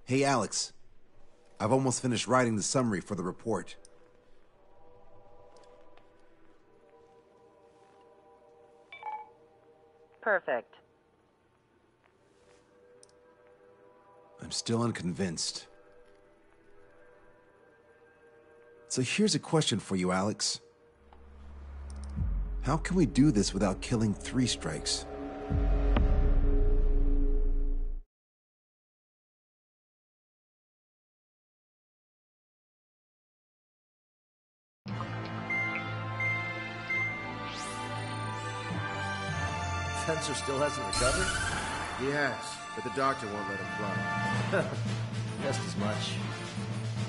Hey, Alex. I've almost finished writing the summary for the report. Perfect. I'm still unconvinced. So here's a question for you, Alex. How can we do this without killing 3 strikes? Sensor still hasn't recovered? He has, but the doctor won't let him fly. Just as much.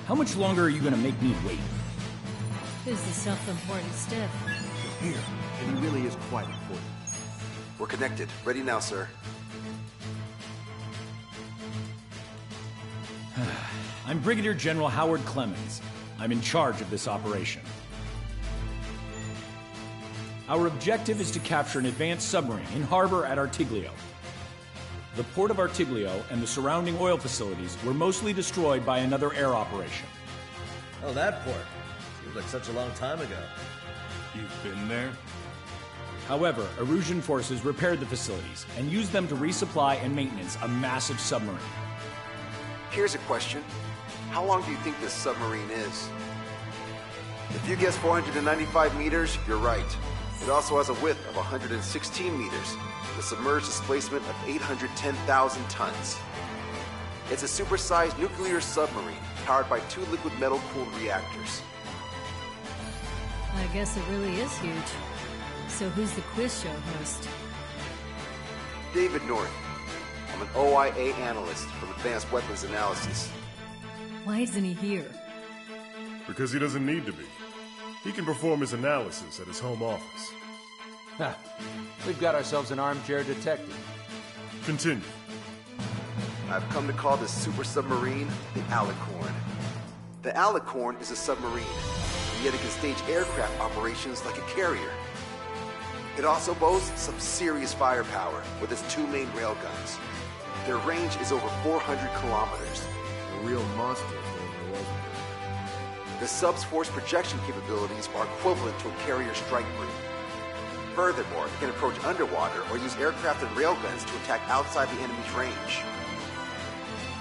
How much longer are you gonna make me wait? Who's the self-important stiff? Here, and he really is quite important. We're connected. Ready now, sir. I'm Brigadier General Howard Clemens. I'm in charge of this operation. Our objective is to capture an advanced submarine in harbor at Artiglio. The port of Artiglio and the surrounding oil facilities were mostly destroyed by another air operation. Oh, that port. Seems like such a long time ago. You've been there? However, Erusian forces repaired the facilities and used them to resupply and maintenance a massive submarine. Here's a question. How long do you think this submarine is? If you guess 495 meters, you're right. It also has a width of 116 meters, with a submerged displacement of 810,000 tons. It's a supersized nuclear submarine powered by 2 liquid metal-cooled reactors. I guess it really is huge. So who's the quiz show host? David North. I'm an OIA analyst from Advanced Weapons Analysis. Why isn't he here? Because he doesn't need to be. He can perform his analysis at his home office. Ha! We've got ourselves an armchair detective. Continue. I've come to call this super submarine the Alicorn. The Alicorn is a submarine, and yet it can stage aircraft operations like a carrier. It also boasts some serious firepower with its 2 main railguns. Their range is over 400 kilometers. A real monster, wasn't it? The sub's force projection capabilities are equivalent to a carrier strike group. Furthermore, it can approach underwater or use aircraft and railguns to attack outside the enemy's range.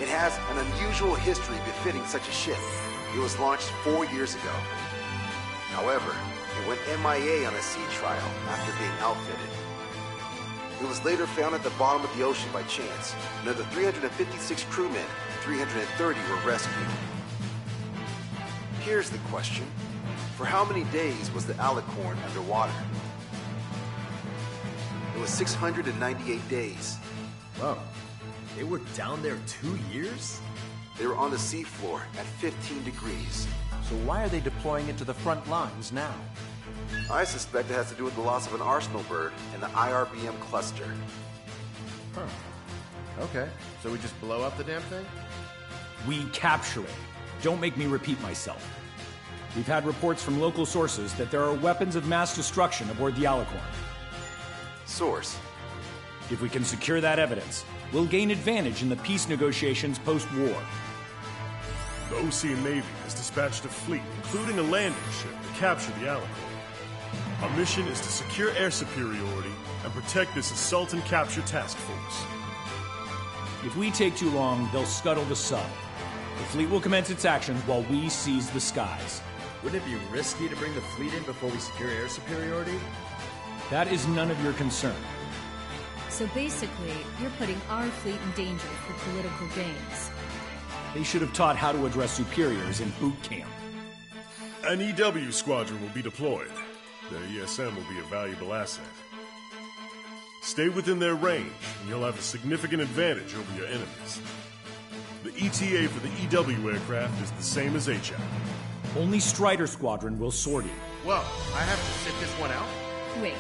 It has an unusual history befitting such a ship. It was launched 4 years ago. However, it went MIA on a sea trial after being outfitted. It was later found at the bottom of the ocean by chance, and of the 356 crewmen, 330 were rescued. Here's the question. For how many days was the Alicorn underwater? It was 698 days. Whoa. They were down there 2 years? They were on the seafloor at 15 degrees. So why are they deploying it to the front lines now? I suspect it has to do with the loss of an arsenal bird in the IRBM cluster. Huh. Okay, so we just blow up the damn thing? We capture it. Don't make me repeat myself. We've had reports from local sources that there are weapons of mass destruction aboard the Alicorn. Source? If we can secure that evidence, we'll gain advantage in the peace negotiations post-war. The Ocean Navy has dispatched a fleet, including a landing ship, to capture the Alicorn. Our mission is to secure air superiority and protect this assault and capture task force. If we take too long, they'll scuttle the sub. The fleet will commence its actions while we seize the skies. Wouldn't it be risky to bring the fleet in before we secure air superiority? That is none of your concern. So basically, you're putting our fleet in danger for political gains. They should have taught how to address superiors in boot camp. An EW squadron will be deployed. Their ESM will be a valuable asset. Stay within their range, and you'll have a significant advantage over your enemies. The ETA for the EW aircraft is the same as HAP. Only Strider Squadron will sortie. Well, I have to sit this one out? Wait,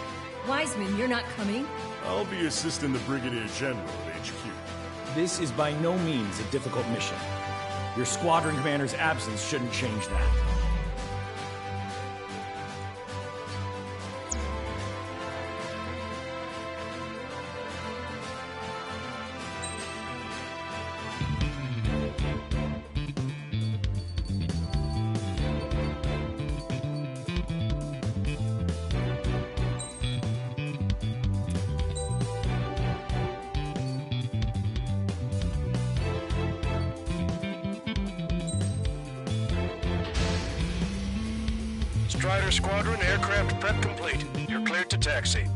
Wiseman, you're not coming? I'll be assisting the Brigadier General at HQ. This is by no means a difficult mission. Your squadron commander's absence shouldn't change that. Strider Squadron, aircraft prep complete. You're cleared to taxi.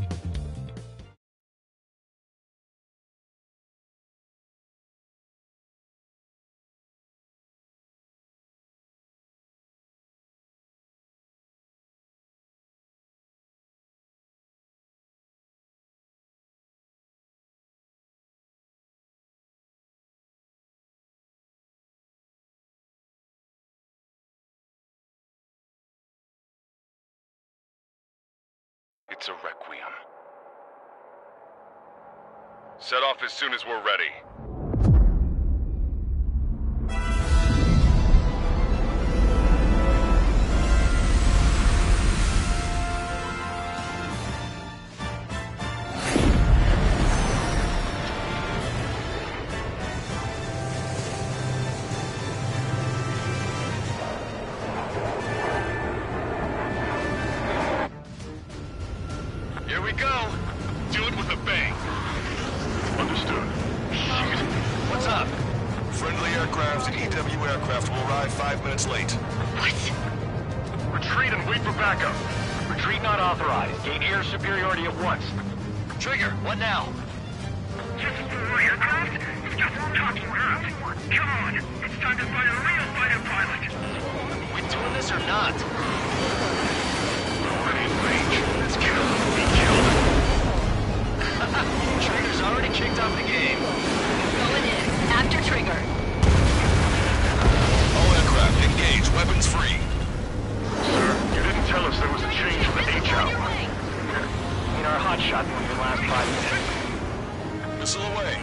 It's a requiem. Set off as soon as we're ready. Here we go. Do it with a bang. Understood. Shit. What's up? Friendly aircraft and EW aircraft will arrive 5 minutes late. What? Retreat and wait for backup. Retreat not authorized. Gain air superiority at once. Trigger, what now? Just for aircraft? It's just talking rough. Come on, it's time to find a real fighter pilot. We doing this or not? Already in range. Let's kill. Be killed. Trigger's already kicked off the game. Going in. After Trigger. All aircraft, engage. Weapons free. Sir, you didn't tell us there was a change in the H-out. In our hotshot from the last 5 minutes. Missile away.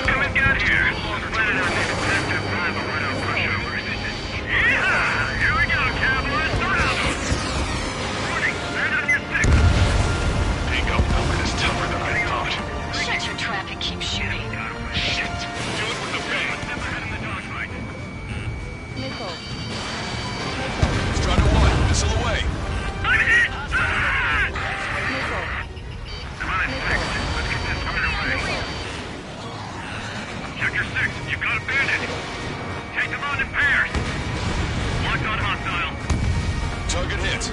Come and get here. Let it out this active rival right on pushovers. Yeah! Here we go, cowboys. Surround them. Warning, stand on your six. Bingo, Falcon is tougher than I thought. Shut your trap and keep shooting. Shit. Do it with a bang. Step ahead in the dogfight. Nickel. Strider 1, missile away. I'm hit! Ah! Nickel. Come on, six. Let's get this squared away. Sector 6, you've got a bandit. Take them on in pairs. Locked on hostile. Target hit.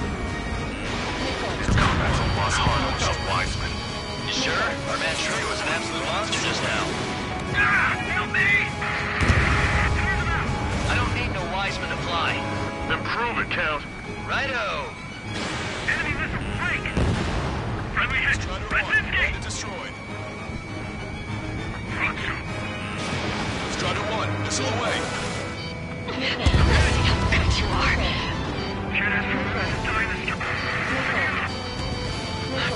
This combat's a lot harder without Wiseman. You sure? Our man Trigger was an absolute monster just now. Ah! Help me! Turn them out! I don't need no Wiseman to fly. Then prove it, Count. Righto. Enemy missile break! Friendly hit! Strider 1, Brzezinski! target destroyed. Front shoot! Strider 1, missile away. Man, see how good you are. Can't ask for more than dying this job.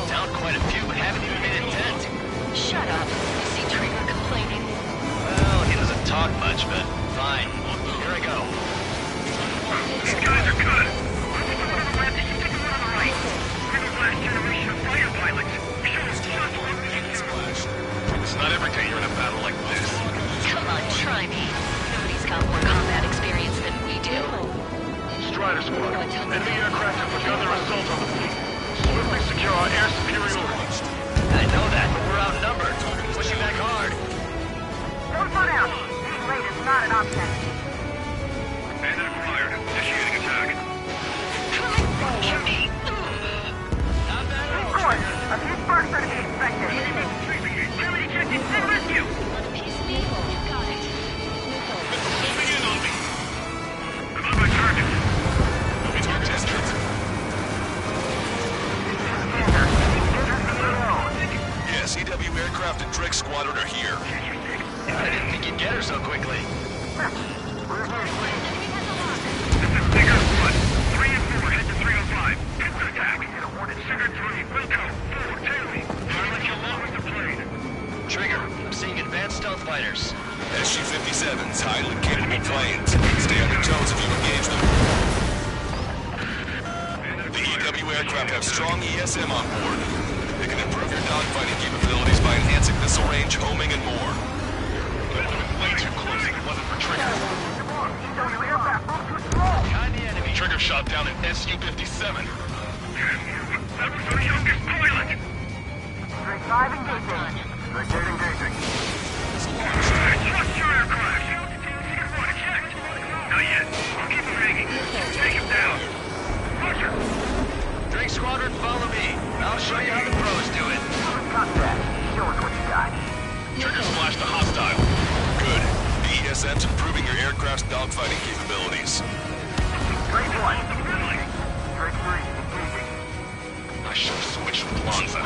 Down quite a few, but haven't even made a dent. Shut up. You see Trigger complaining? Well, he doesn't talk much, but fine. Here I go. These guys are good! I want the one on the left, you stick the one on the right. We're the last generation of fighter pilots. Show us just what we can do. It's not every day you're in a battle like this. Come on, try me. Nobody's got more combat experience than we do. Strider Squadron. Enemy aircraft have begun their assault on the fleet. Swiftly secure our air superiority. I know that, but we're outnumbered. Pushing back hard. Don't slow down. Being late is not an option. Bandit acquired. Initiating attack. toes if you engage them. The EW aircraft have strong ESM on board. They can improve your dogfighting capabilities by enhancing missile range, homing, and more. That would have been way too close if it wasn't for Trigger. Behind the enemy. Trigger shot down an SU-57. That was our youngest pilot! Straight 5 engaging. Straight engaging. Trust your aircraft! What, checked? Not yet. I'll keep him hanging. Take him down. Roger! Drake Squadron, follow me. I'll show you how the pros do it. Copy that. Show us what you got. Trigger splashed the hostile. Good. The ESM's improving your aircraft's dogfighting capabilities. Straight 1. Straight 3 engaging. I should have switched with Lonza.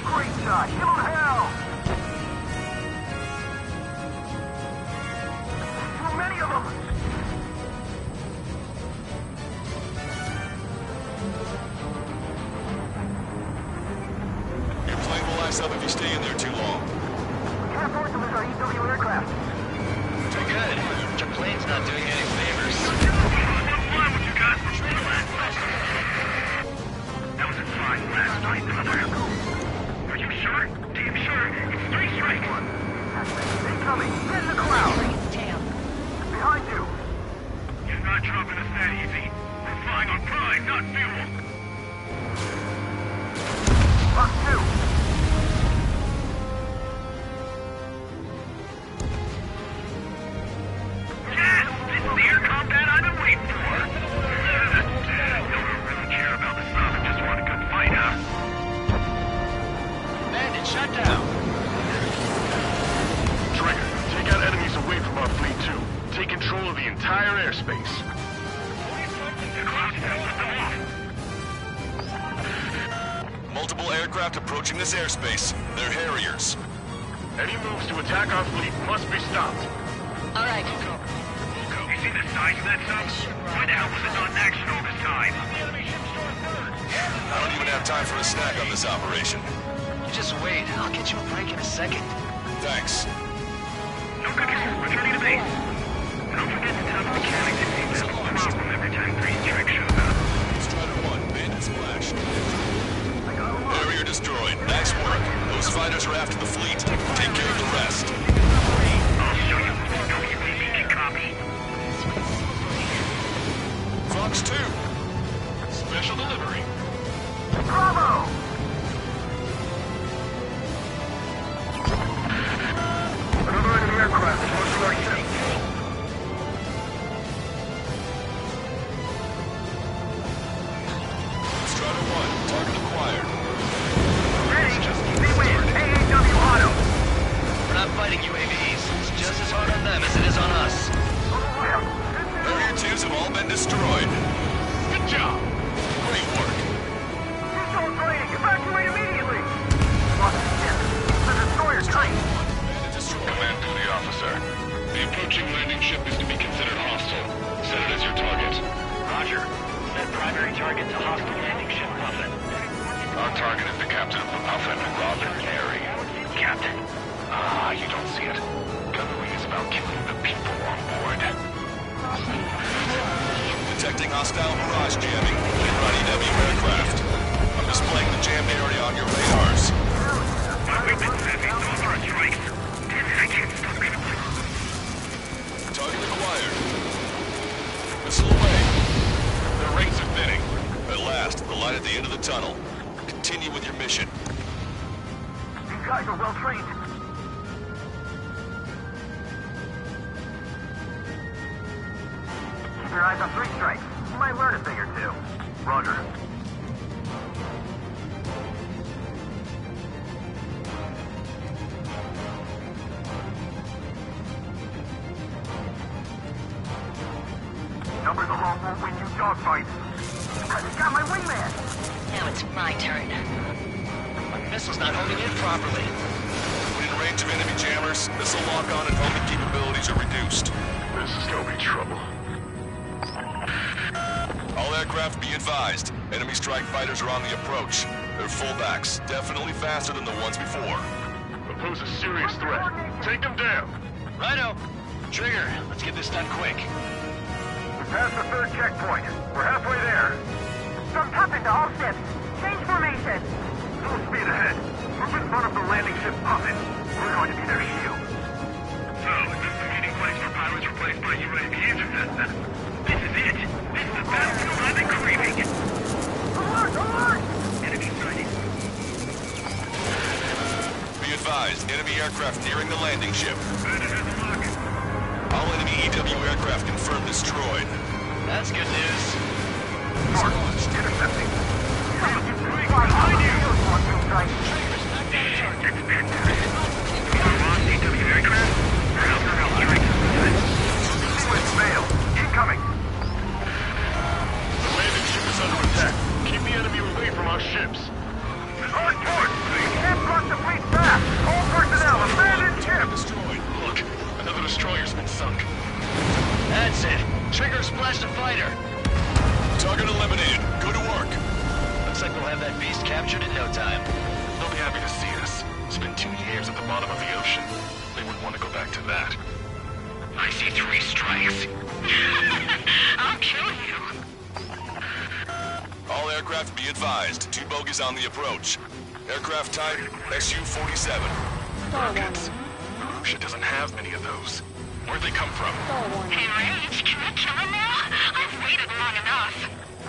Great shot. Give him hell! Too many of them! Your plane will ice up if you stay in there too long. Can't afford to lose our EW aircraft. Too good. Your plane's not doing you any favors. Why would you guys push me last night? That was a 5 last night, brother. Are you sure? Damn sure. It's 3 strikes. Incoming. Get in the cloud. Behind you. You're not dropping us that easy. We're flying on pride, not fuel. Buck 2. Yes! This is the air combat I've been waiting for! Don't really care about the stuff, I just want a good fight, huh? Bandit, shut down. Trigger, take out enemies away from our fleet too. Take control of the entire airspace. The clouds have let them off. Multiple aircraft approaching this airspace. They're Harriers. Any moves to attack our fleet must be stopped. All right. You see the size of that sub? Why the hell was it not in action all this time? I don't even have time for a snack on this operation. You just wait. I'll get you a break in a second. Thanks. No cookies. Returning to base. Don't forget to tell the mechanics it seems to have a problem every time Green Strike shows up. Strider 1, Bandit splash. Harrier destroyed. Nice work. Those fighters are after the fleet. Take care of the rest. I'll show you who to know you can copy. Fox 2. Special delivery. Bravo! Another enemy aircraft is launching our ship. Strider 1, target acquired. Ready? Beware. AAW auto. We're not fighting UAVs. It's just as hard on them as it is on us. Harrier 2s have all been destroyed. Good job. Great work. Control training. Evacuate immediately. Lost the ship. The destroyer's train. Bandit destroyed. Command to the officer. The approaching landing ship is to be considered hostile. Set it as your target. Roger. Set primary target to hostile landing ship Puffin. Our target is the captain of the Puffin, Robin Carey. Captain. Ah, you don't see it. Gunnery is about killing the people on board. Detecting hostile barrage jamming. On EW aircraft. I'm displaying the jammed area on your radars. My weapons have these over strikes. Damn it, I can't stop trembling. Target acquired. Missile away. The rings are thinning. At last, the light at the end of the tunnel. Continue with your mission. These guys are well trained. Keep your eyes on 3 strikes. You might learn a thing or two. Roger. Numbers alone won't win you dogfights. I got my wingman. Now it's my turn. My missile's not homing in properly. When in range of enemy jammers, missile lock-on and homing capabilities are reduced. This is gonna be trouble. All aircraft be advised. Enemy strike fighters are on the approach. They're fullbacks, definitely faster than the ones before. They pose a serious threat. Take them down. Righto. Trigger, let's get this done quick. Past the third checkpoint. We're halfway there. From Puffin to all ships. Change formation. Full speed ahead. Move in front of the landing ship Puffin. We're going to be their shield. So, is this the meeting place for pilots replaced by UAVs? This is it. This is the battlefield I've been craving. Alert! Alert! Enemy sighted. Be advised, enemy aircraft nearing the landing ship. Bandit has a lock. All enemy EW aircraft confirmed destroyed. That's good news. Mark, intercepting. Behind you! EW aircraft? Sequence failed. Incoming. The landing ship is under attack. Keep the enemy away from our ships. On board! Can't cross the fleet fast! All personnel, abandon ship! Destroyed. Look, another destroyer's been sunk. That's it. Trigger splashed a fighter. Target eliminated. Go to work. Looks like we'll have that beast captured in no time. They'll be happy to see us. It's been 2 years at the bottom of the ocean. They wouldn't want to go back to that. I see 3 strikes. I'll kill you. All aircraft be advised. 2 bogies on the approach. Aircraft type Su-47. Rockets. Russia doesn't have many of those. Where'd they come from? Hey, Rage, can I kill him now? I've waited long enough.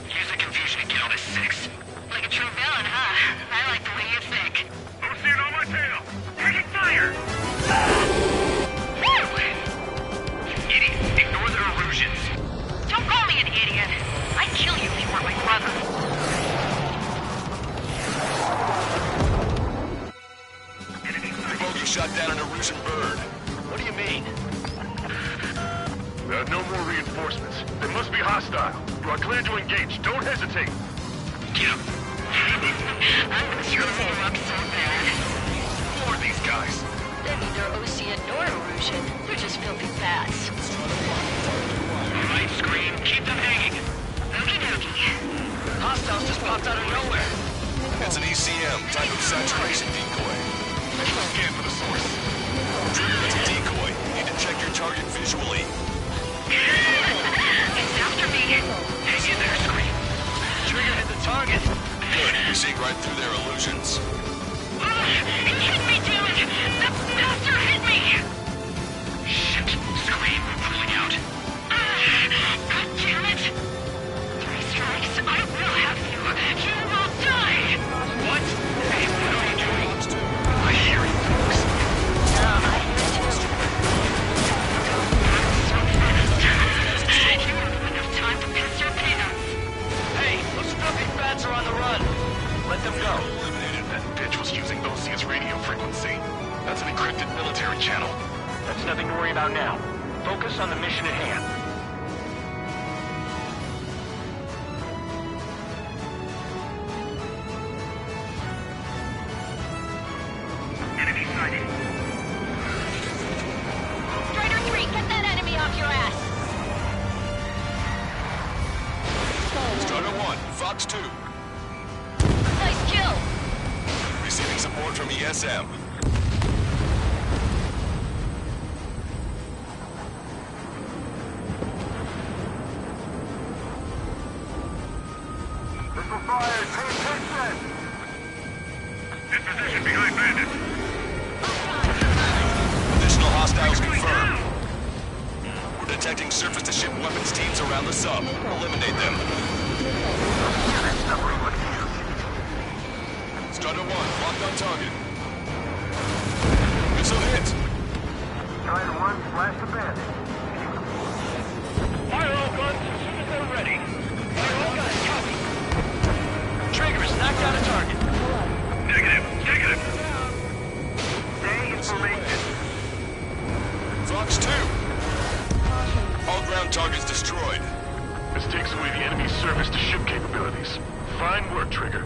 Use the confusion to get on a 6. Like a true villain, huh? I like the way you think. I'm seeing on my tail. Taking fire! Idiot, ignore the illusions. Don't call me an idiot. I'd kill you if you weren't my brother. Bogey shot down an Erusian bird. What do you mean? There are no more reinforcements. They must be hostile. You are clear to engage. Don't hesitate. Get him. I'm gonna screw you up so bad. Who are these guys? They're neither Ocean nor Erusian. They're just filthy bats. Right, Scream. Keep them hanging. Okie dokie. Hostiles just popped out of nowhere. It's an ECM, type of saturation decoy. Scan for the source. Trigger, it's a decoy. Need to check your target visually. It's after me. Hang in there, Scream. Trigger hit the target. Good, you're seeing right through their illusions. It hit me, damn it! The bastard hit me! Shit, Scream, pulling out. God damn it! 3 strikes, I will have you. You will die! What? Hey, what are you doing? I hear it, folks. Yeah, I hear it too. So fast. You don't have enough time to piss your pants. Hey, those filthy bats are on the run. Let them go. That bitch was using Osia's radio frequency. That's an encrypted military channel. That's nothing to worry about now. Focus on the mission at hand. Enemy sighted. Strider 3, get that enemy off your ass! Strider 1, Fox 2. Nice kill! Receiving support from ESM. Missile fire, pay attention! In position behind bandits. Additional hostiles confirmed. We're detecting surface-to-ship weapons teams around the sub. Eliminate them. Strider 1, locked on target. Missile hit. Strider 1, flash the bandit. Fire all guns as soon as they're ready. Fire all guns, copy. Trigger's knocked down a target. Negative. Stay in formation. Fox 2. All ground targets destroyed. This takes away the enemy's surface-to-ship capabilities. Fine work, Trigger.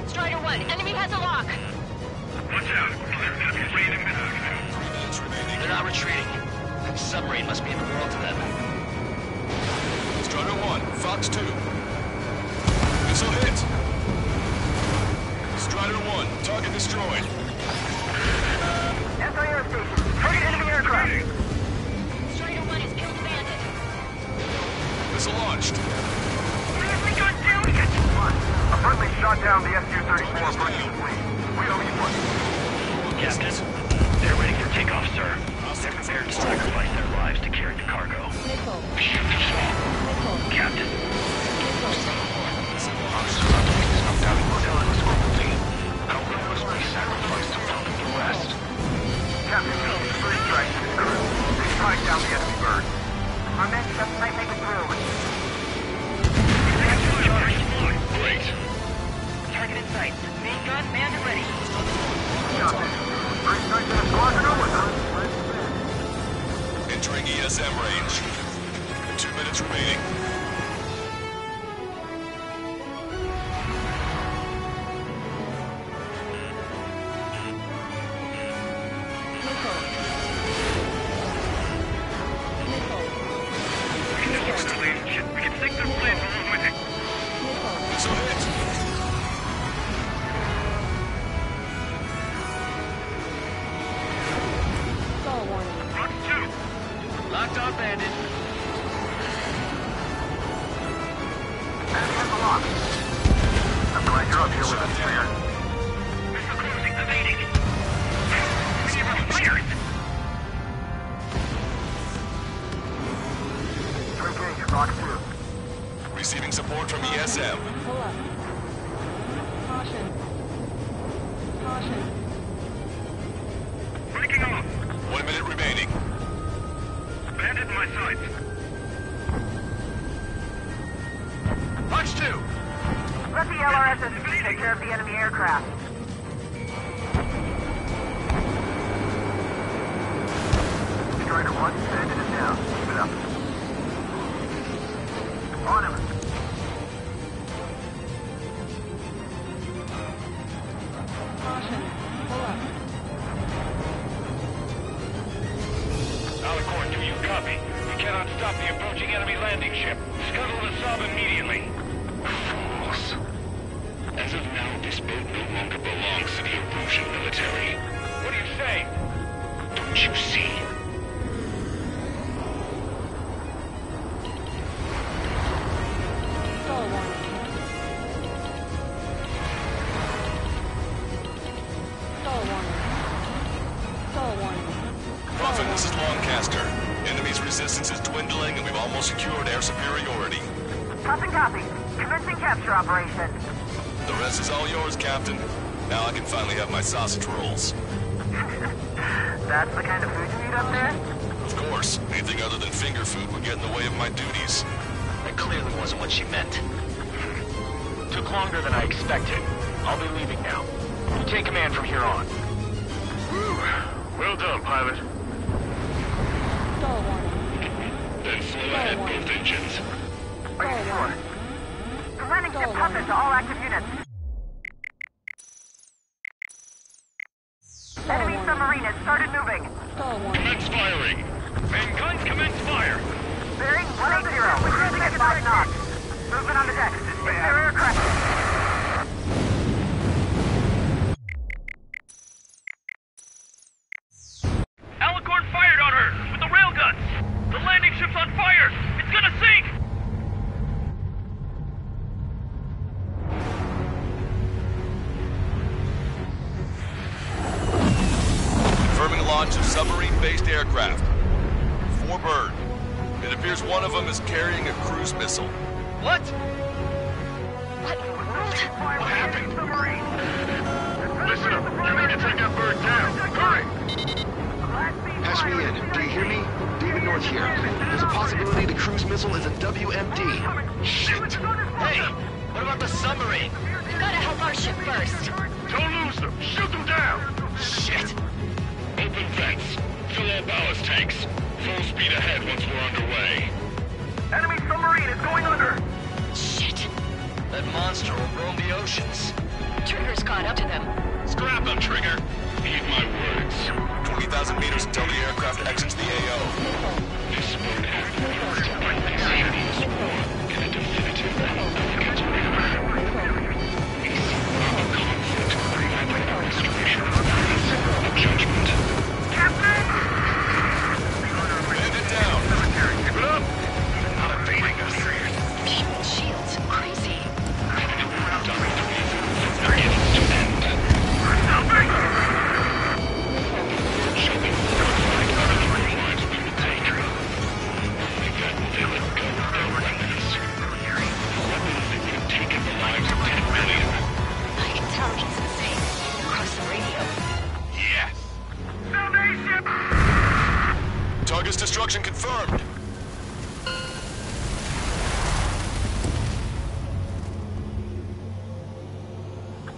Strider 1, enemy has a lock! Watch out. There's enemies raiding this. 3 minutes remaining. They're not retreating. The submarine must be in the world to them. Strider 1, Fox 2. Missile hit. Strider 1, target destroyed. ready. Entering ESM range. 2 minutes remaining. We can sink their planes along with it. So hit. Rock 2. Locked on, bandit. I'm glad you're up here with us, Trigger. Missile cruising, evading. We need more fires. Engage, Rock 2. Receiving support from ESM. Pull up. Caution. Caution. Breaking off. 1 minute remaining. Bandit in my sights. Punch 2. Let the LRSs take care of the enemy aircraft. Striker 1, bandit is down. Keep it up. On him. Caution. Pull up. Alicorn, do you copy? We cannot stop the approaching enemy landing ship. Scuttle the sub immediately. Fools. As of now, this boat no longer belongs to the Erusian military. What do you say? Don't you see? Stall warning. Stall warning. Stall warning. Prophet, this is Longcaster. Enemy's resistance is dwindling and we've almost secured air superiority. Copy. Commencing capture operation. The rest is all yours, Captain. Now I can finally have my sausage rolls. That's the kind of food you eat up there? Of course, anything other than finger food would get in the way of my duties. That clearly wasn't what she meant. Took longer than I expected. I'll be leaving now. You take command from here on. Well done, pilot. Stall warning. Then slow ahead both engines. Are you sure? The landing ship puppet to all active units. Enemy submarine has started moving. Stall warning. Commence firing. Main guns commence fire. Bearing 180. We're cruising at 5 knots. Movement on the deck. It's their aircraft. Alicorn fired on her with the railguns. The landing ship's on fire. It's gonna sink. Confirming launch of submarine-based aircraft. 4 bird. It appears one of them is carrying a cruise missile. What? What in the world? What happened? Listen up. You need to take that bird down. Hurry. Patch me in. Do you hear me? David North here. There's a possibility the cruise missile is a WMD. Shit. Hey, what about the submarine? We've got to help our ship first. Don't lose them. Shoot them down. Shit. Open vents. Fill all ballast tanks. Full speed ahead once we're underway. Enemy submarine is going under. Shit. That monster will roam the oceans. Trigger's caught up to them. Scrap them, Trigger. Heed my words. 20,000 meters until the aircraft exits the AO. This boat has serious war in a definitive conflict. A conflict demanding the restoration of peace and judgment. Captain! Bandit down. Give it up! Not evading us. Human shields. Crazy. My intelligence is safe. Across the radio. Yes. Target's destruction confirmed.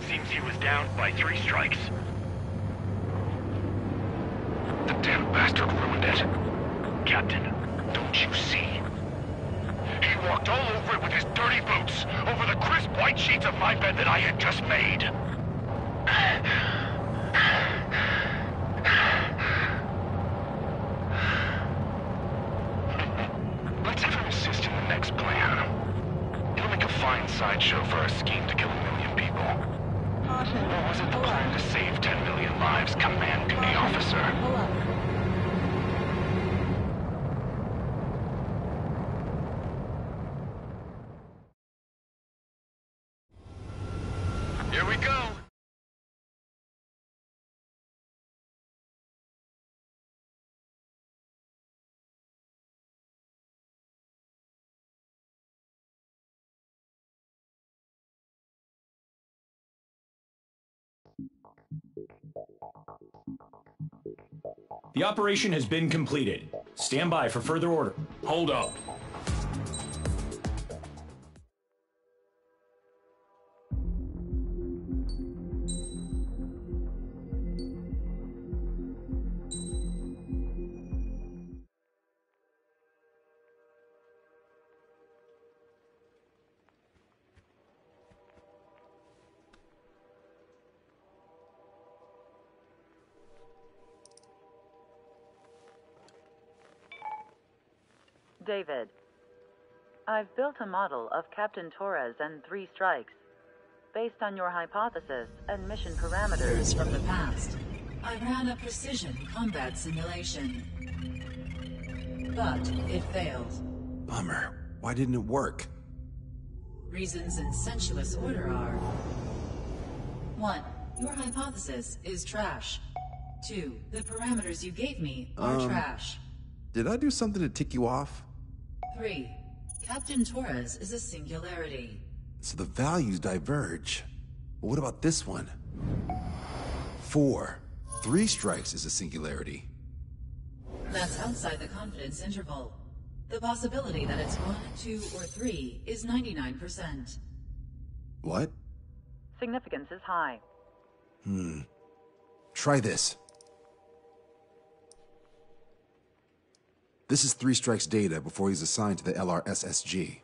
Seems he was downed by 3 strikes. The damn bastard ruined it. Captain, don't you see? He walked all over it with his dirty boots, over the crisp white sheets of my bed that I had just made. Let's have him assist in the next plan. It'll make a fine sideshow for our scheme to kill 1 million people. Or was it the plan to save 10 million lives, Command Duty Officer? Here we go. The operation has been completed. Stand by for further order. Hold up. David, I've built a model of Captain Torres and 3 strikes. Based on your hypothesis and mission parameters from the past, I ran a precision combat simulation. But it failed. Bummer. Why didn't it work? Reasons in sensuous order are: 1. Your hypothesis is trash. 2. The parameters you gave me are trash. Did I do something to tick you off? 3. Captain Torres is a singularity. So the values diverge. But what about this one? 4. 3 strikes is a singularity. That's outside the confidence interval. The possibility that it's 1, 2, or 3 is 99%. What? Significance is high. Try this. This is 3 strikes data before he's assigned to the LRSSG.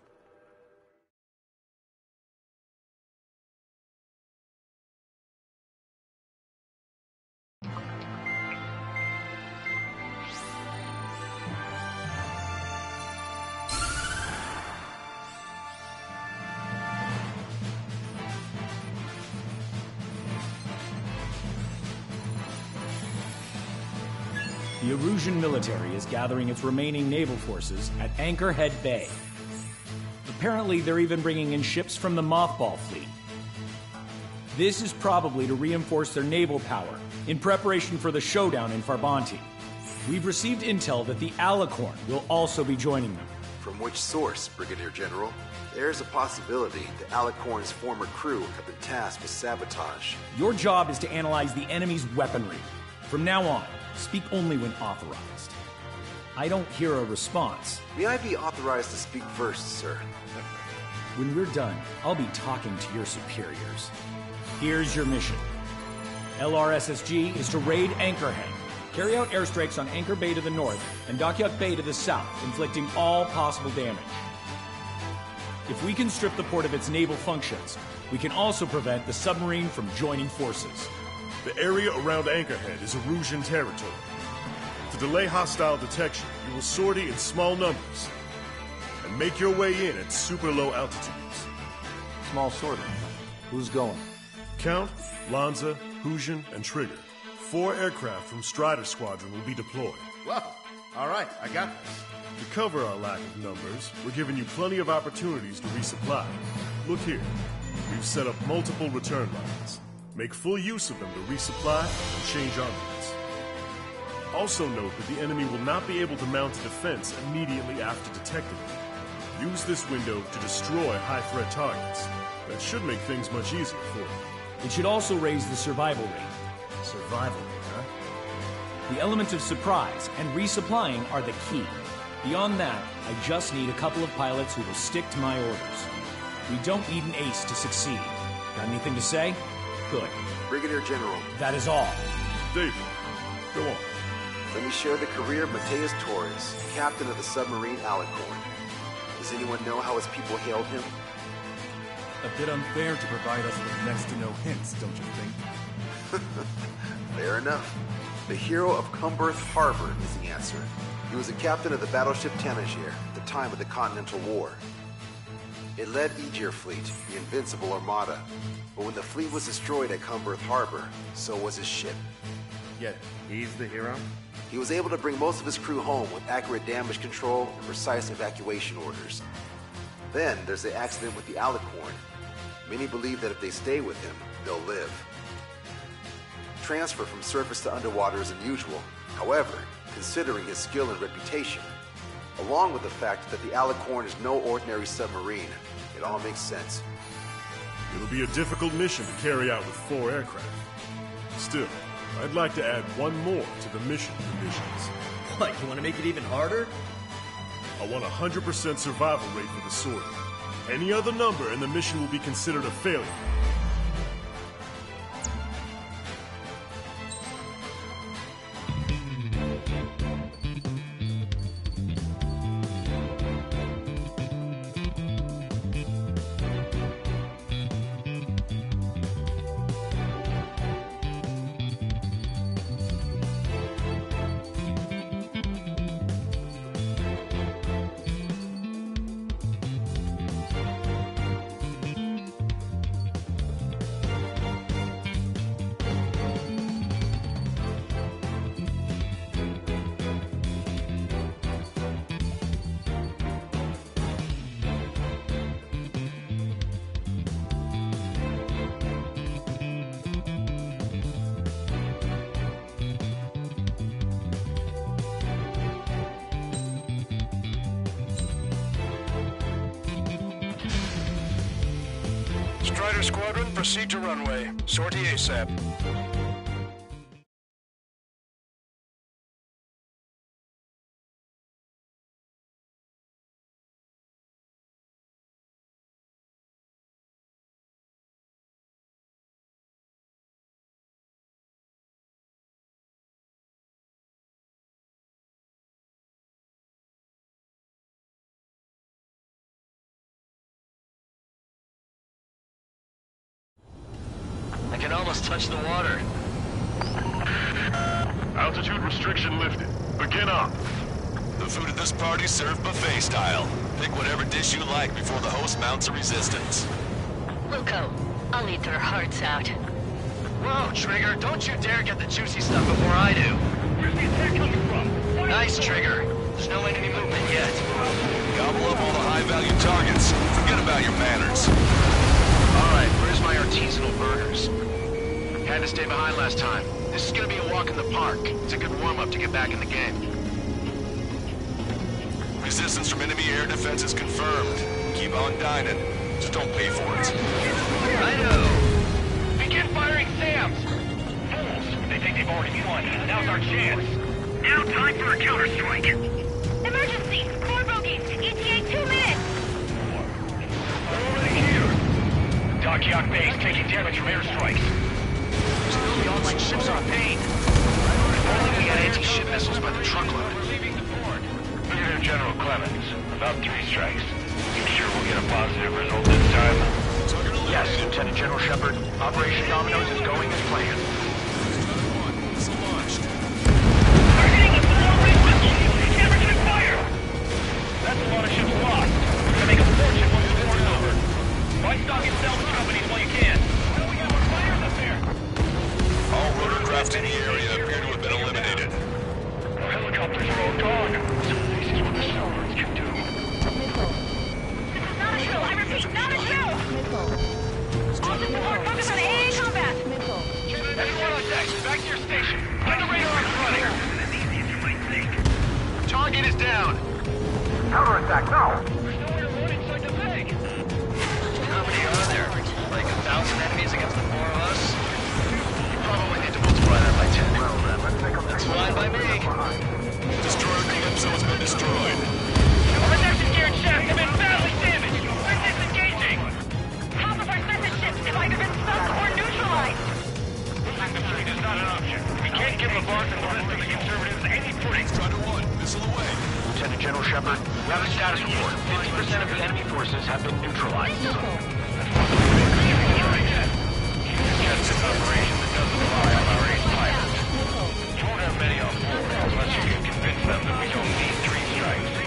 The Erusian military is gathering its remaining naval forces at Anchorhead Bay. Apparently, they're even bringing in ships from the Mothball fleet. This is probably to reinforce their naval power in preparation for the showdown in Farbanti. We've received intel that the Alicorn will also be joining them. From which source, Brigadier General? There's a possibility the Alicorn's former crew have been tasked with sabotage. Your job is to analyze the enemy's weaponry. From now on, speak only when authorized. I don't hear a response. May I be authorized to speak first, sir? When we're done, I'll be talking to your superiors. Here's your mission. LRSSG is to raid Anchorhead, carry out airstrikes on Anchor Bay to the north and Dockyard Bay to the south, inflicting all possible damage. If we can strip the port of its naval functions, we can also prevent the submarine from joining forces. The area around Anchorhead is Erusian territory. To delay hostile detection, you will sortie in small numbers and make your way in at super low altitudes. Small sortie. Who's going? Count, Lanza, Hujan, and Trigger. 4 aircraft from Strider Squadron will be deployed. Well, all right, I got this. To cover our lack of numbers, we're giving you plenty of opportunities to resupply. Look here. We've set up multiple return lines. Make full use of them to resupply and change armaments. Also note that the enemy will not be able to mount a defense immediately after detecting them. Use this window to destroy high-threat targets. That should make things much easier for you. It should also raise the survival rate. Survival rate, huh? The element of surprise and resupplying are the key. Beyond that, I just need a couple of pilots who will stick to my orders. We don't need an ace to succeed. Got anything to say? Good. Brigadier General. That is all. David, go on. Let me share the career of Mateus Torres, captain of the submarine Alicorn. Does anyone know how his people hailed him? A bit unfair to provide us with next to no hints, don't you think? Fair enough. The hero of Cumberth Harbor is the answer. He was a captain of the battleship Tanager at the time of the Continental War. It led Aegir Fleet, the Invincible Armada. But when the fleet was destroyed at Cumberth Harbor, so was his ship. Yet, he's the hero? He was able to bring most of his crew home with accurate damage control and precise evacuation orders. Then there's the accident with the Alicorn. Many believe that if they stay with him, they'll live. Transfer from surface to underwater is unusual. However, considering his skill and reputation, along with the fact that the Alicorn is no ordinary submarine, it all makes sense. It'll be a difficult mission to carry out with 4 aircraft. Still, I'd like to add one more to the mission conditions. What, you want to make it even harder? I want a 100% survival rate for the sortie. Any other number and the mission will be considered a failure. Strider Squadron, proceed to runway. Sortie ASAP. I can almost touch the water. Altitude restriction lifted. Begin up. The food at this party served buffet style. Pick whatever dish you like before the host mounts a resistance. Luco, I'll eat their hearts out. Whoa, Trigger, don't you dare get the juicy stuff before I do. Where's the attack coming from? Nice, Trigger. There's no enemy movement yet. Gobble up all the high-value targets. Forget about your manners. Alright, where's my artisanal burgers? Had to stay behind last time. This is gonna be a walk in the park. It's a good warm-up to get back in the game. Resistance from enemy air defense is confirmed. Keep on dining. Just don't pay for it. Righto! Begin firing SAMs! Fools! They think they've already won. Now's our chance. Now time for a counterstrike. Emergency! 4 bogeys! ETA 2 minutes! Already here! Dockyard base taking damage from airstrikes. Still, the all-light ships are a pain. If only we had anti-ship missiles by the truckload. We're leaving the port. Brigadier General Clemens, about 3 strikes. You sure we'll get a positive result this time? Yes, Lieutenant General Shepard. Operation Dominoes is going as planned. Targeting with the long-range missile! Can't return fire! That's a lot of ships lost. We're gonna make a fortune once the war's over. Buy stock in salvage companies while you can. Well, we got more fires up there. All rotorcraft in the area appear to have been eliminated. Our helicopters are all gone. This is what the Sovereigns can do. This is not a drill! I repeat, not a drill! All support, focus on AA combat! Everyone on deck, back to your station. Get the radar up running. As easy as you might think. Target is down. Counterattack, now! There's nowhere to run inside the bank. How many are there? Like 1,000 enemies against the 4 of us? You probably need to multiply that by 10. Well then, let's take a That's fine by me. Destroyer Calypso has been destroyed. Our protection gear and shafts have been badly damaged. We're disengaging. Half of our surface ships have either been sunk or neutralized! can't give LeBlanc and the rest of the conservatives any footing. Strider 1, missile away. Lieutenant General Shepard, we have a status report. 50% of the enemy forces have been neutralized. Yes, this operation that doesn't rely on our ace pilots. You won't have many on board unless you can convince them that we don't need 3 strikes.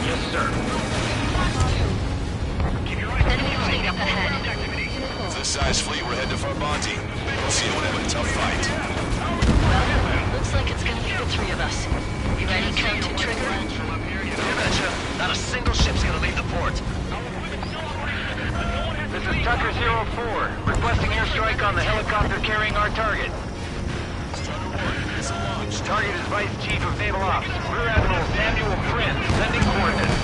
Yes, sir. Enemy fleet up ahead. With this size fleet, we're headed to Farbanti. OCA would have a tough fight. Well, looks like it's gonna be the 3 of us. You ready, Captain Trigger? You betcha. Not a single ship's gonna leave the port. This is Tucker 04, requesting airstrike on the helicopter carrying our target. Target is Vice Chief of Naval Ops, Rear Admiral Samuel Prin, sending coordinates.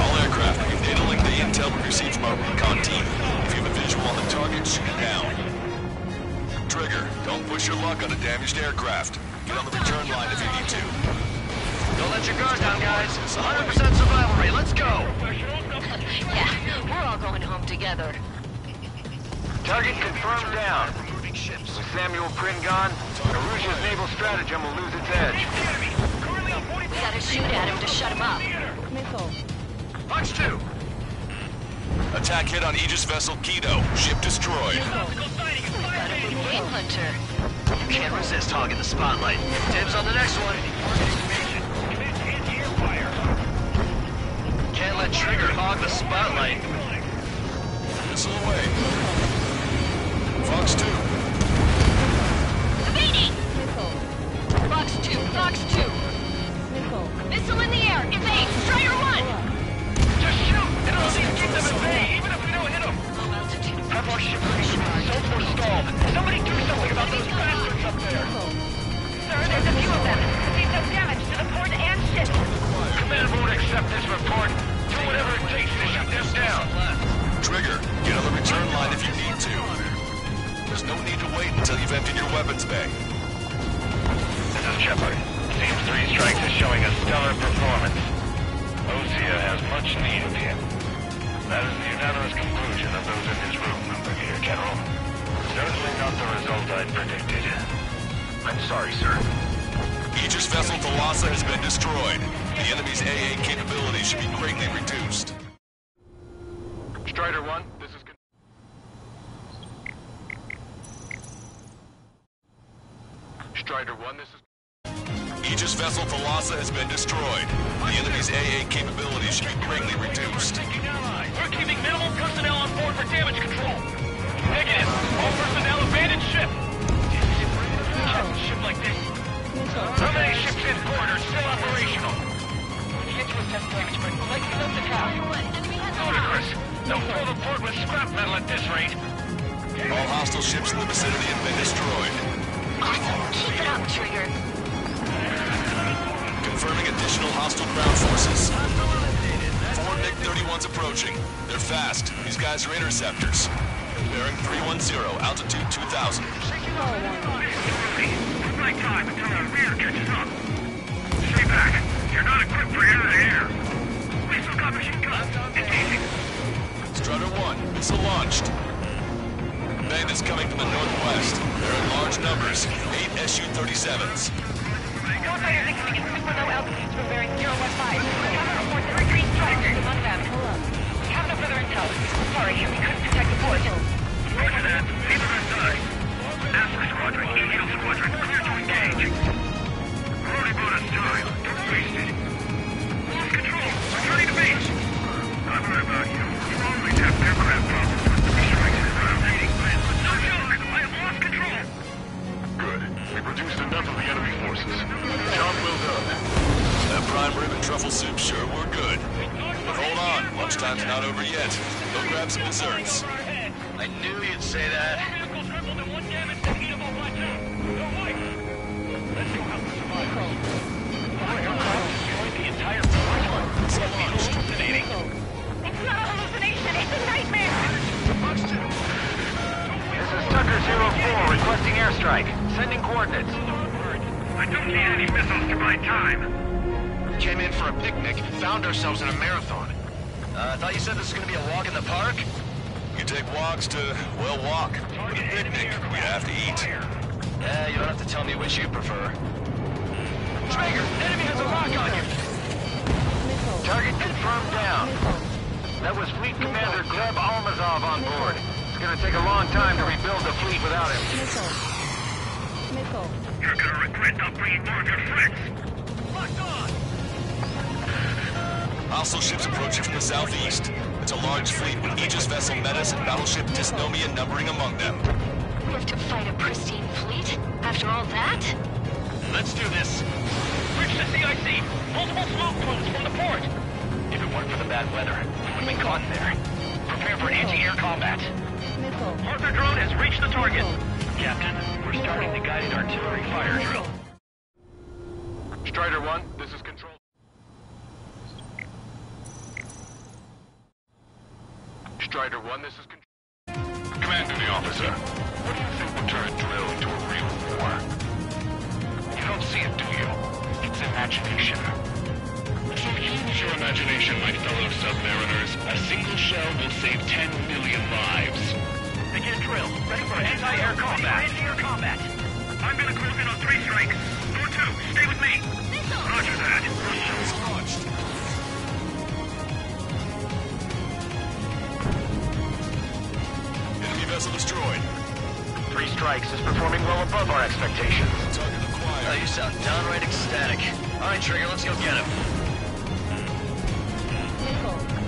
All aircraft, we've data linked the intel we received from our recon team. If you have a visual on the target, shoot it down. Trigger, don't push your luck on a damaged aircraft. Get on the return line if you need to. Don't let your guard down, guys. 100% survival rate. Let's go. Yeah, we're all going home together. Target confirmed down. With Samuel Prin gone, Aruja's naval stratagem will lose its edge. We gotta shoot at him to shut him up. Fox 2. Attack hit on Aegis vessel Kido. Ship destroyed. Got a big game hunter. You can't resist hogging the spotlight. Dibs on the next one. Can't let Trigger hog the spotlight. Missile away. Fox 2. Evading! Fox 2, Fox 2. Missile in the air. Evade. Strider 1. Just shoot! It'll at least keep them at bay, even if we don't hit them! Low altitude. Have our ship ready. So forestalled. Somebody do something about those bastards up there! Sir, there's a few of them. They've done damage to the port and ship. Command won't accept this report. Do whatever it takes to shoot them down. Trigger, get on the return line if you need to. There's no need to wait until you've emptied your weapons bay. This is Shepard. Seems 3 strikes is showing a stellar performance. Osea has much need of him. That is the unanimous conclusion of those in this room, Brigadier General. Certainly not the result I'd predicted. I'm sorry, sir. Aegis vessel Thalassa has been destroyed. The enemy's AA capabilities should be greatly reduced. Strider 1, this is... Strider 1, this is... Aegis vessel Thalassa has been destroyed. The enemy's AA capabilities should be greatly reduced. We're keeping minimal personnel on board for damage control. Negative. All personnel abandon ship. Captain ship like this. How many ships in port are still operational? We can't do assess damage, but we'd like to know the task. Ludicrous. They'll fill the port with scrap metal at this rate. All hostile ships in the vicinity have been destroyed. Awesome. Keep it up, Trigger. Confirming additional hostile ground forces. 4 MiG-31s approaching. They're fast. These guys are interceptors. Bearing 310, altitude 2,000. My time until our rear catches up. Stay back. You're not equipped for air-to-air. We still got machine guns. Engaging. Strutter 1, missile launched. Bandits coming from the northwest. They're in large numbers. 8 Su-37s. Gunfighters incoming at super low altitudes from bearing 015. Cover reports there are 3 strikers among them. We have no further intel. Sorry, we couldn't detect the port. Roger that. Leave them inside. Alpha Squadron, Eagle Squadron, clear to engage. Already bought us time. Don't waste it. Lost control. Returning to base. I've heard about you. You always have aircraft problems with 3 strikes in a row. No joke. I have lost control. Good. We've reduced enough of the enemy forces. Job well done. That prime rib and truffle soup sure were good. But hold on, lunchtime's not over yet. Go grab some desserts. I knew you'd say that. It's not a hallucination, it's a nightmare! This is Tucker 04, requesting airstrike. Sending coordinates. I don't need any missiles to buy time. Came in for a picnic, found ourselves in a marathon. I thought you said this was gonna be a walk in the park? You You take walks to, well, walk. With a picnic, you have to eat. Yeah, you don't have to tell me which you prefer. Traeger, enemy has a lock on you! Target confirmed down. That was Fleet Commander Gleb Almazov on board. It's gonna take a long time to rebuild the fleet without him. You're gonna regret not bringing more of your friends. Locked on! Hostile ships approaching from the southeast. It's a large fleet with Aegis vessel Metis and battleship Dysnomia numbering among them. We have to fight a pristine fleet? After all that? Let's do this. Reach the CIC. Multiple smoke plumes from the port. If it weren't for the bad weather, we would have been caught there. Prepare for anti-air combat. Arthur drone has reached the target. Captain, we're starting the guided artillery fire drill. Strider 1, this is Control. Strider 1, this is Control. Commanding officer, what do you think will turn a drill into a real war? You don't see it, do you? It's imagination. So use your imagination, my fellow submariners. A single shell will save 10 million lives. Begin drill. Ready for anti-air combat. Anti-air combat. I'm gonna close in on 3 strikes. Go 2. Stay with me. Roger that. Launched. Enemy vessel destroyed. 3 strikes is performing well above our expectations. Target acquired. You sound downright ecstatic. All right, Trigger, let's go get him.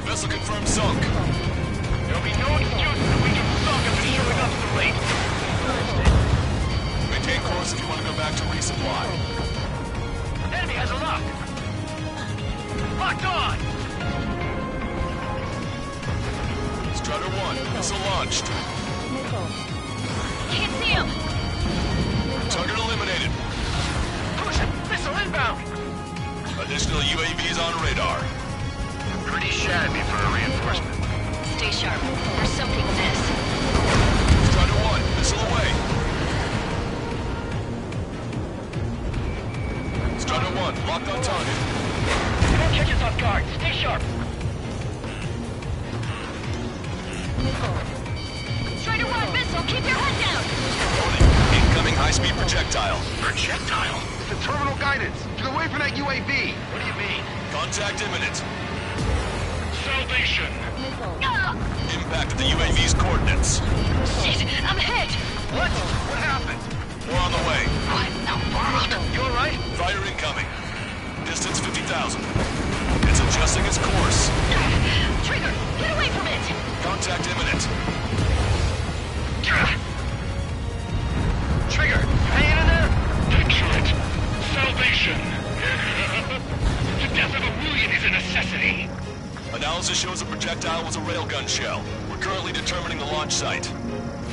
Vessel confirmed sunk. There'll be no excuse that we get stuck after showing up so late. Maintain course if you want to go back to resupply. Enemy has a lock. Locked on! Strider 1, missile launched. Can't see him! Target eliminated. Push it! Missile inbound! Additional UAVs on radar. Pretty shabby for a reinforcement. Stay sharp. There's something amiss. Strider 1, missile away. Strider 1, locked on target. Don't catch us off guard. Stay sharp. Strider 1, missile! Keep your head down! Warning, incoming high-speed projectile. Projectile? It's the terminal guidance. Get away from that UAV. What do you mean? Contact imminent. Salvation. Impact at the UAV's coordinates. Shit! I'm hit! What? What happened? We're on the way. What in the world? You alright? Fire incoming. Distance 50,000. It's adjusting its course. Trigger! Get away from it! Contact imminent. Trigger! Hanging in there? Picture it. Salvation. The death of a million is a necessity. Analysis shows the projectile was a railgun shell. We're currently determining the launch site.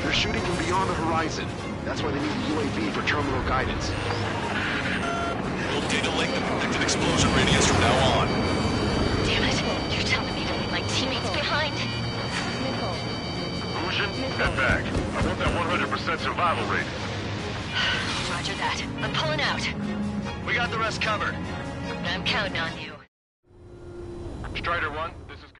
They're shooting from beyond the horizon. That's why they need the UAV for terminal guidance. We'll data link the predicted explosion radius from now on. Damn it! You're telling me to leave my teammates behind? Illusion, head back. I want that 100% survival rate. Roger that. I'm pulling out. We got the rest covered. I'm counting on you. Strider 1, this is...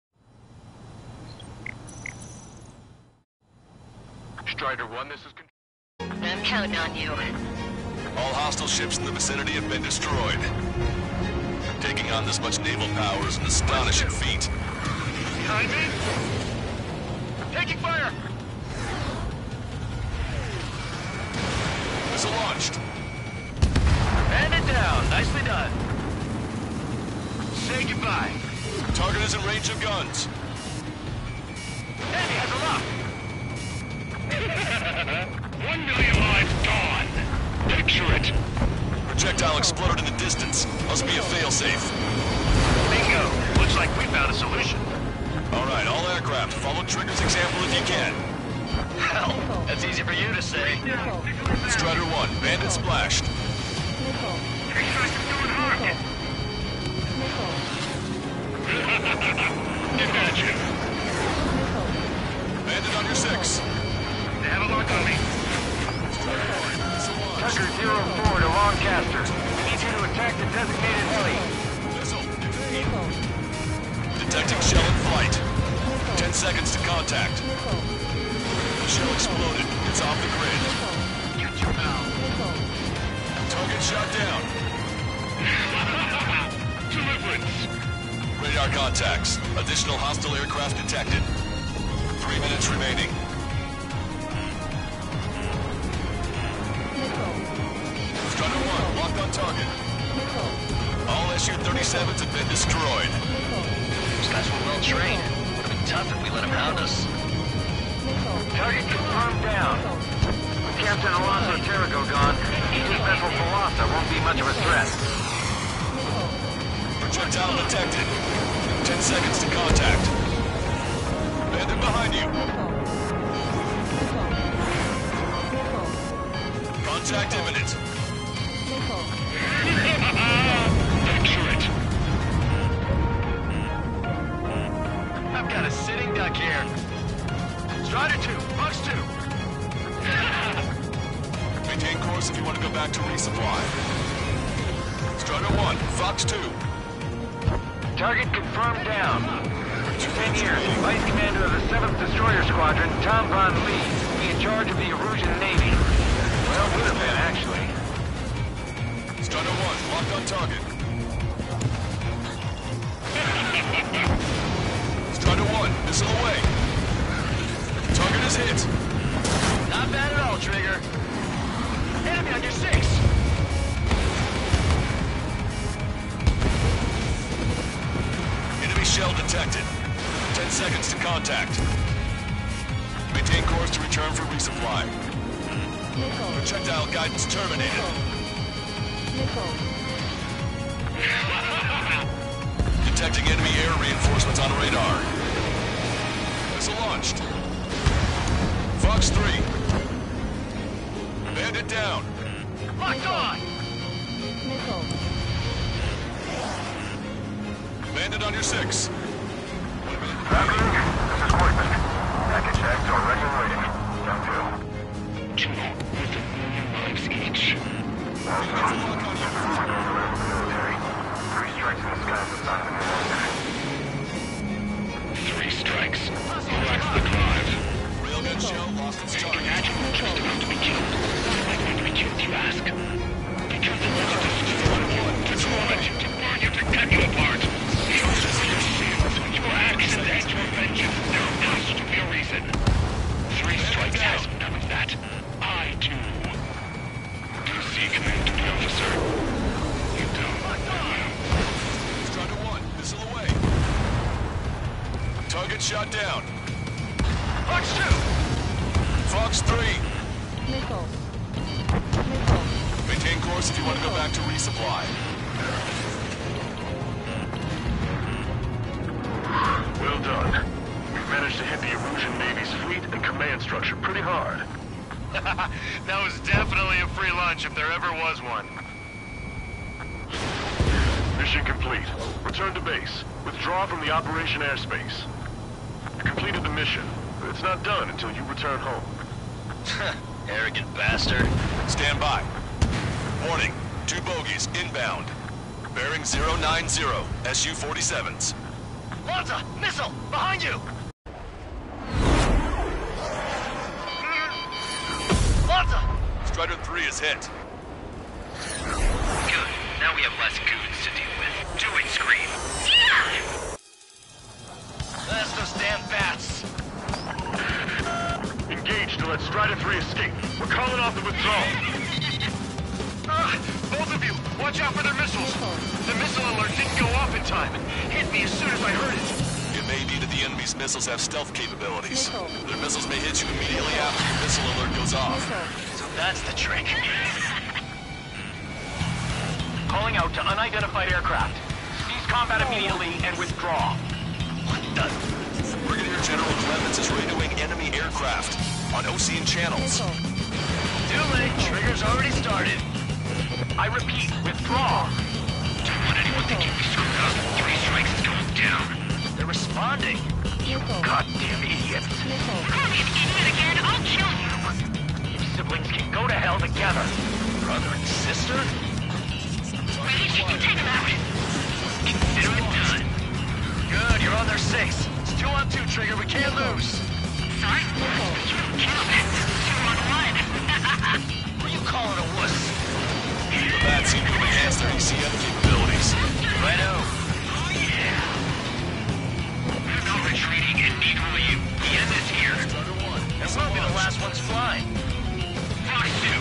Strider 1, this is... I'm counting on you. All hostile ships in the vicinity have been destroyed. Taking on this much naval power is an astonishing feat. Behind me? Taking fire! Missile launched. And it down. Nicely done. Say goodbye. Target is in range of guns. Enemy has a lock. 1 million lives gone. Picture it. Projectile exploded in the distance. Must be a failsafe. Bingo. Looks like we found a solution. All right, all aircraft, follow Trigger's example if you can. Hell, that's easy for you to say. Strider 1, bandit splashed. Imagine. Bandit on your 6. They have a lock on me. Tucker 04 to Lancaster. We need you to attack the designated heli. Detecting shell in flight. 10 seconds to contact. The shell exploded. It's off the grid. Get your pal. Target shot down. Deliverance. Radar contacts. Additional hostile aircraft detected. 3 minutes remaining. Strider 1, locked on target. All SU-37s have been destroyed. Those guys were well trained. Would have been tough if we let them hound us. Target confirmed down. With Captain Alonso Terrigo gone, Aegis vessel Thalassa won't be much of a threat. Projectile detected. 10 seconds to contact. Bandit behind you. Contact imminent. Accurate. I've got a sitting duck here. Strider 2, Fox 2. Maintain course if you want to go back to resupply. Strider 1, Fox 2. Target confirmed down. 10 years, Vice Commander of the 7th Destroyer Squadron, Tom Von Lee, will be in charge of the Erusian Navy. Well, would have been, actually. Strider 1, locked on target. Strider 1, missile away. Target is hit. Not bad at all, Trigger. Enemy on your 6. Enemy shell detected. 10 seconds to contact. Maintain course to return for resupply. Projectile guidance terminated. Detecting enemy air reinforcements on radar. Missile launched. Fox 3. Bandit down. Locked on! Bandit on your 6. This is Whitman. Package X already waiting. Down 2 with 1,000,000 lives each. military. 3 strikes in the sky is a sign of an 3 strikes. Relax the drive. Railgun shell lost its target. Just about to be killed. Why going to be killed, you ask? Because the legend is still one. That's why you to burn you to cut you apart. Yours is your sins, your actions, and your vengeance. There has to be a reason. 3 strikes has none of that. I do. Do you see, Command Duty Officer? You don't. Strider 1, missile away. Target shot down. Fox 2. Fox 3. Maintain course if you want to go back to resupply. Well done. We've managed to hit the Erusian Navy's fleet and command structure pretty hard. That was definitely a free lunch if there ever was one. Mission complete. Return to base. Withdraw from the operation airspace. You completed the mission, but it's not done until you return home. Arrogant bastard. Stand by. Warning, 2 bogies inbound. Bearing 090, SU-47s. Lanza! Missile! Behind you! Lanza! Strider 3 is hit. Good. Now we have less goons to deal with. Do it, Scream! That's those damn bats! Engage to let Strider 3 escape. We're calling off the withdrawal. Both of you, watch out for their missiles. The missile alert didn't go off in time. Hit me as soon as I heard it. It may be that the enemy's missiles have stealth capabilities. Their missiles may hit you immediately after your missile alert goes off. So that's the trick. Calling out to unidentified aircraft. Cease combat immediately and withdraw. What the? Brigadier General Clemens is radioing enemy aircraft on Ocean channels. Too late. Trigger's already started. I repeat, withdraw. Don't want anyone thinking we screwed up. 3 strikes is going down. They're responding. You goddamn idiots. Call me an idiot again, I'll kill you! You siblings can go to hell together. Brother and sister? Ready? You can take them out. Consider it done. Good, you're on their 6. It's 2-on-2, Trigger. Trigger. We can't lose. Sorry? You don't count. 2 on 1. What are you calling a wuss? The bats seem to have enhanced their AC7 capabilities. Righto. Oh, yeah. We're not retreating, and neither will you. The end is here. And we'll be the last ones flying. Fox 2.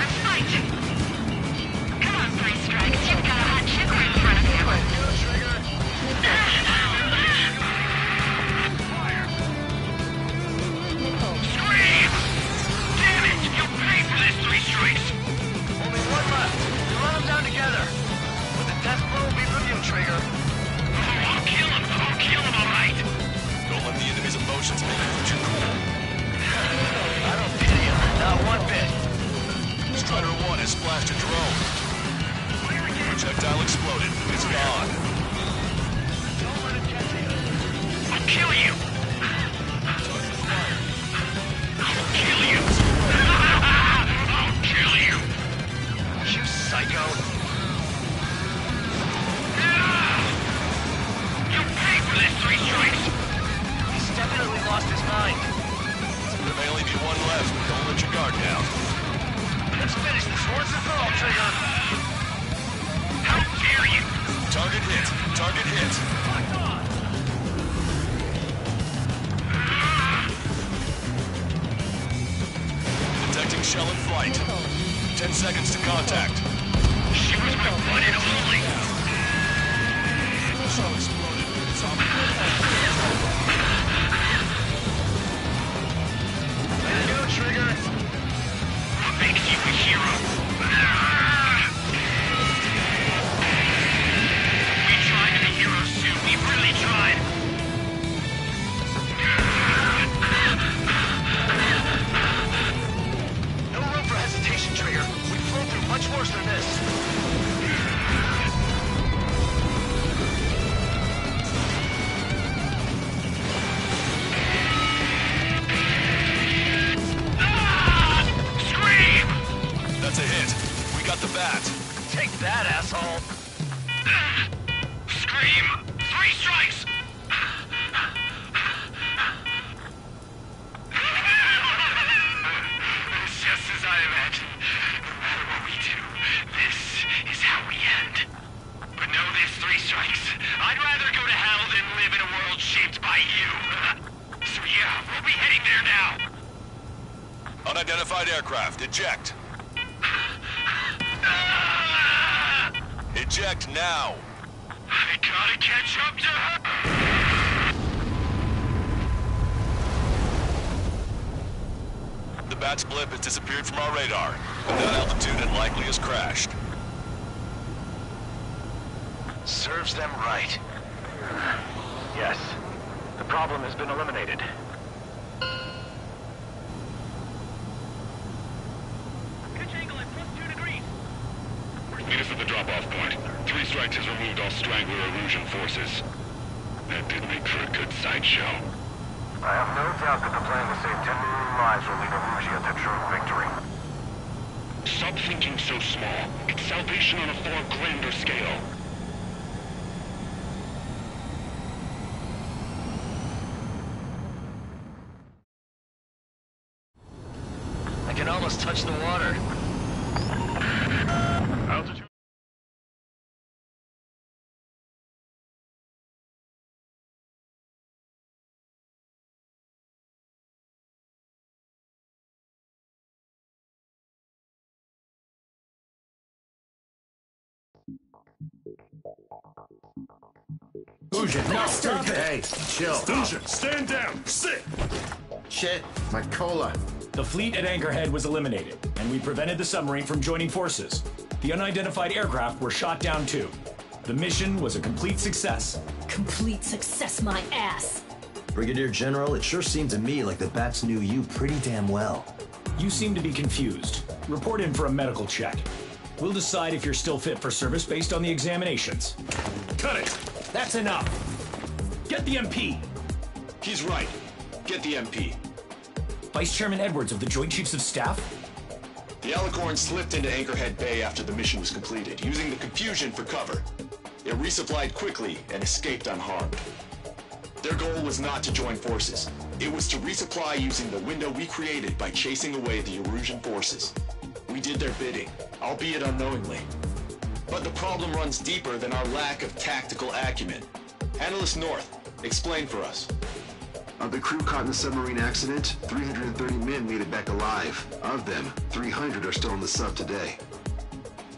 Let's fight. Come on, 3 strikes. You've got a hot chick right in front of you. Scream! Damn it! You'll pay for this, 3 strikes! Only one left. We run them down together. But the death blow will be from you, Trigger. Oh, I'll kill him, all right! Don't let the enemy's emotions make you lose your cool. I don't pity you. Not one bit. Strider 1 has splashed a drone. Projectile exploded. It's gone. Don't let him get to you. I'll kill you! I'll kill you! I'll kill you! You psycho. You'll pay for this, 3 strikes! He's definitely lost his mind. There may only be one left. Don't let your guard down. Let's finish this once and for all, Trigger. How dare you! Target hit. Target hit. Detecting shell in flight. 10 seconds to contact. She was my one and only! Shell exploded. It's on. Way to go, Trigger. What makes you a hero? We tried to be heroes too. We really tried. No room for hesitation, Trigger. We've flown through much worse than this. Scream! That's a hit. We got the bat. Take that, asshole. Scream! 3 strikes! It's just as I imagined. No matter what we do, this is how we end. But know this, 3 strikes. I'd rather go to hell than live in a world shaped by you. So yeah, we'll be heading there now. Unidentified aircraft. Eject. Eject now. I gotta catch up to her. The bat's blip has disappeared from our radar. At that altitude, it likely has crashed. Serves them right. Yes. The problem has been eliminated. Pitch angle at +2 degrees. Meet us at the drop-off point. 3 strikes has removed all Strangler Erusian forces. That did make for a good sideshow. I have no doubt that the plan to save 10 million lives will lead Erusia to true victory. Stop thinking so small. It's salvation on a far grander scale. I can almost touch the water. Altitude. Hey, chill. Fusion, stand down. Sit. Shit, my cola. The fleet at Anchorhead was eliminated, and we prevented the submarine from joining forces. The unidentified aircraft were shot down too. The mission was a complete success. Complete success, my ass. Brigadier General, it sure seemed to me like the bats knew you pretty damn well. You seem to be confused. Report in for a medical check. We'll decide if you're still fit for service based on the examinations. Cut it. That's enough. Get the MP. He's right. Get the MP. Vice Chairman Edwards of the Joint Chiefs of Staff? The Alicorn slipped into Anchorhead Bay after the mission was completed, using the confusion for cover. It resupplied quickly and escaped unharmed. Their goal was not to join forces. It was to resupply using the window we created by chasing away the Erusian forces. We did their bidding, albeit unknowingly. But the problem runs deeper than our lack of tactical acumen. Analyst North, explain for us. Of the crew caught in the submarine accident, 330 men made it back alive. Of them, 300 are still in the sub today.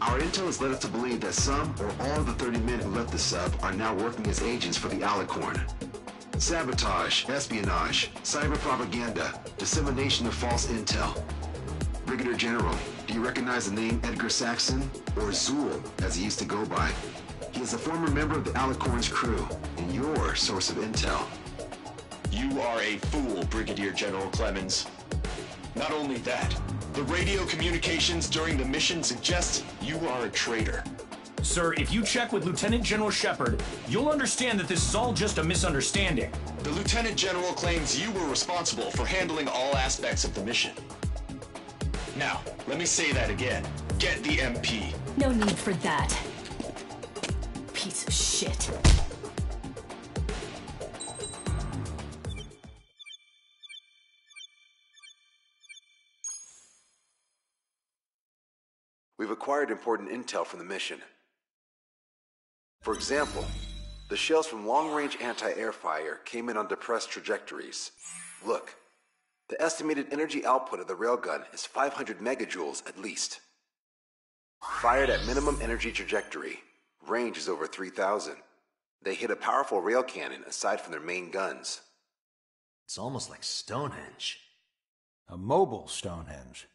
Our intel has led us to believe that some or all of the 30 men who left the sub are now working as agents for the Alicorn. Sabotage, espionage, cyber propaganda, dissemination of false intel. Brigadier General, do you recognize the name Edgar Saxon, or Zool, as he used to go by? He is a former member of the Alicorn's crew, and your source of intel. You are a fool, Brigadier General Clemens. Not only that, the radio communications during the mission suggest you are a traitor. Sir, if you check with Lieutenant General Shepard, you'll understand that this is all just a misunderstanding. The Lieutenant General claims you were responsible for handling all aspects of the mission. Now, let me say that again. Get the MP. No need for that. Piece of shit. We've acquired important intel from the mission. For example, the shells from long-range anti-air fire came in on depressed trajectories. Look, the estimated energy output of the railgun is 500 megajoules at least. Fired at minimum energy trajectory, range is over 3,000. They hit a powerful rail cannon aside from their main guns. It's almost like Stonehenge. A mobile Stonehenge.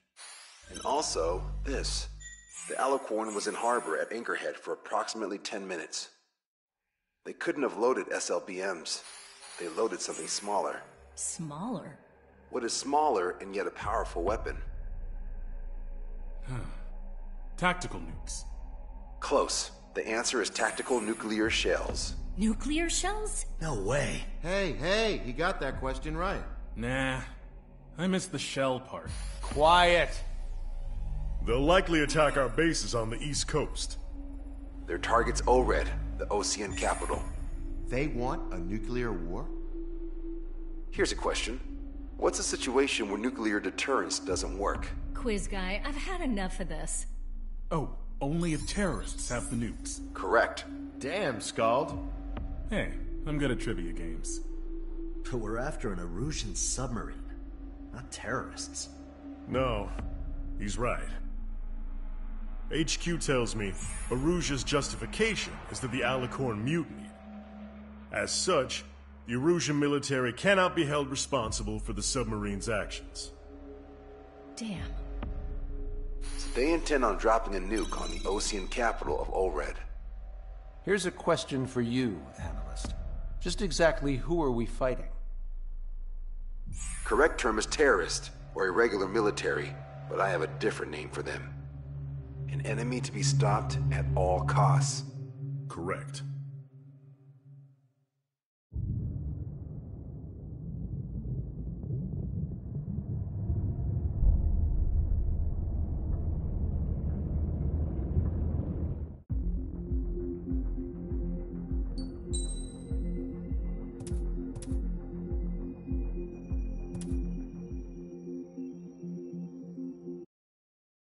And also, this. The Alicorn was in harbor at Anchorhead for approximately 10 minutes. They couldn't have loaded SLBMs. They loaded something smaller. Smaller? What is smaller and yet a powerful weapon? Tactical nukes. Close. The answer is tactical nuclear shells. Nuclear shells? No way. Hey, he got that question right. Nah, I missed the shell part. Quiet. They'll likely attack our bases on the East Coast. Their target's ORED, the Ocean capital. They want a nuclear war? Here's a question. What's a situation where nuclear deterrence doesn't work? Quiz guy, I've had enough of this. Oh, only if terrorists have the nukes. Correct. Damn, Scald. Hey, I'm good at trivia games. But we're after an Erusian submarine, not terrorists. No, he's right. HQ tells me Erusia's justification is that the Alicorn mutinied. As such, the Erusian military cannot be held responsible for the submarine's actions. Damn. So they intend on dropping a nuke on the Ocean capital of ORED. Here's a question for you, analyst. Just exactly who are we fighting? Correct term is terrorist, or irregular military, but I have a different name for them. An enemy to be stopped at all costs. Correct.